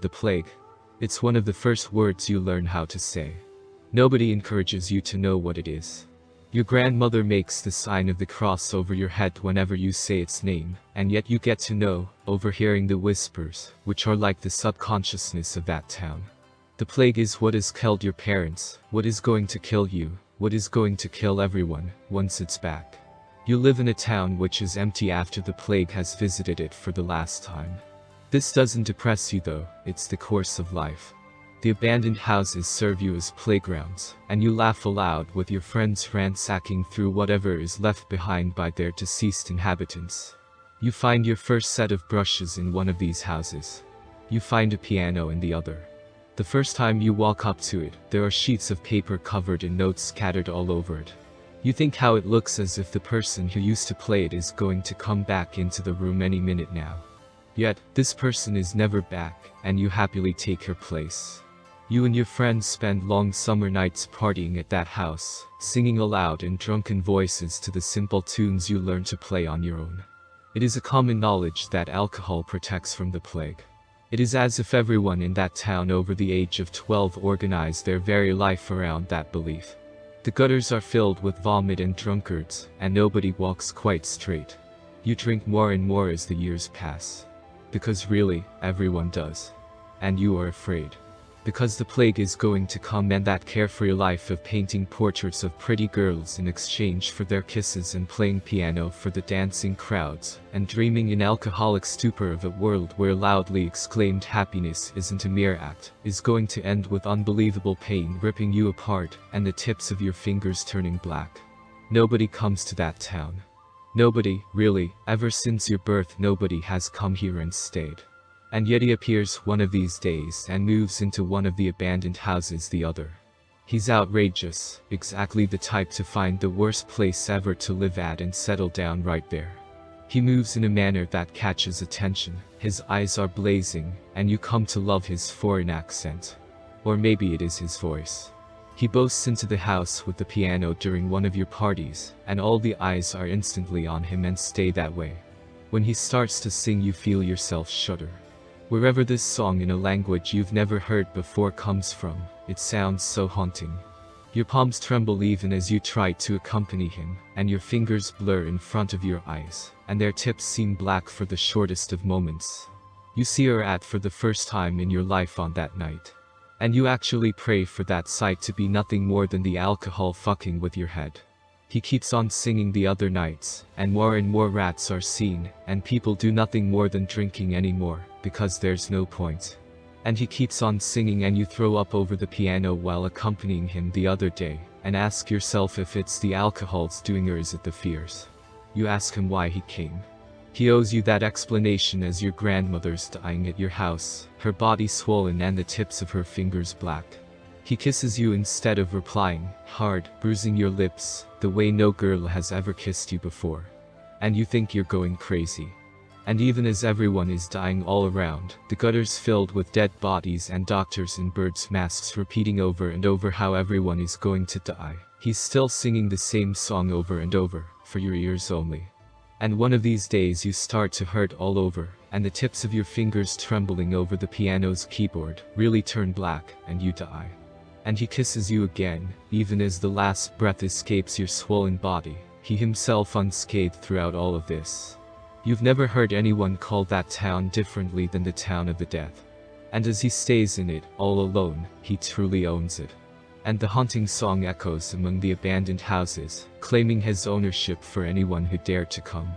The plague. It's one of the first words you learn how to say. Nobody encourages you to know what it is. Your grandmother makes the sign of the cross over your head whenever you say its name, and yet you get to know, overhearing the whispers, which are like the subconsciousness of that town. The plague is what has killed your parents, what is going to kill you, what is going to kill everyone, once it's back. You live in a town which is empty after the plague has visited it for the last time. This doesn't depress you though, it's the course of life. The abandoned houses serve you as playgrounds, and you laugh aloud with your friends ransacking through whatever is left behind by their deceased inhabitants. You find your first set of brushes in one of these houses. You find a piano in the other. The first time you walk up to it, there are sheets of paper covered in notes scattered all over it. You think how it looks as if the person who used to play it is going to come back into the room any minute now. Yet, this person is never back, and you happily take her place. You and your friends spend long summer nights partying at that house, singing aloud in drunken voices to the simple tunes you learn to play on your own. It is a common knowledge that alcohol protects from the plague. It is as if everyone in that town over the age of 12 organized their very life around that belief. The gutters are filled with vomit and drunkards, and nobody walks quite straight. You drink more and more as the years pass. Because really, everyone does. And you are afraid. Because the plague is going to come, and that carefree life of painting portraits of pretty girls in exchange for their kisses and playing piano for the dancing crowds, and dreaming in alcoholic stupor of a world where loudly exclaimed happiness isn't a mere act, is going to end with unbelievable pain ripping you apart and the tips of your fingers turning black. Nobody comes to that town. Nobody, really, ever since your birth nobody has come here and stayed. And yet he appears one of these days and moves into one of the abandoned houses the other. He's outrageous, exactly the type to find the worst place ever to live at and settle down right there. He moves in a manner that catches attention, his eyes are blazing, and you come to love his foreign accent. Or maybe it is his voice. He boasts into the house with the piano during one of your parties, and all the eyes are instantly on him and stay that way. When he starts to sing you feel yourself shudder. Wherever this song in a language you've never heard before comes from, it sounds so haunting. Your palms tremble even as you try to accompany him, and your fingers blur in front of your eyes, and their tips seem black for the shortest of moments. You see her at for the first time in your life on that night. And you actually pray for that sight to be nothing more than the alcohol fucking with your head. He keeps on singing the other nights, and more rats are seen, and people do nothing more than drinking anymore, because there's no point. And he keeps on singing and you throw up over the piano while accompanying him the other day, and ask yourself if it's the alcohol's doing or is it the fears. You ask him why he came. He owes you that explanation as your grandmother's dying at your house, her body swollen and the tips of her fingers black. He kisses you instead of replying, hard, bruising your lips, the way no girl has ever kissed you before. And you think you're going crazy. And even as everyone is dying all around, the gutters filled with dead bodies and doctors in birds' masks repeating over and over how everyone is going to die, he's still singing the same song over and over, for your ears only. And one of these days you start to hurt all over, and the tips of your fingers trembling over the piano's keyboard really turn black, and you die. And he kisses you again, even as the last breath escapes your swollen body, he himself unscathed throughout all of this. You've never heard anyone call that town differently than the town of the dead. And as he stays in it, all alone, he truly owns it. And the haunting song echoes among the abandoned houses, claiming his ownership for anyone who dared to come.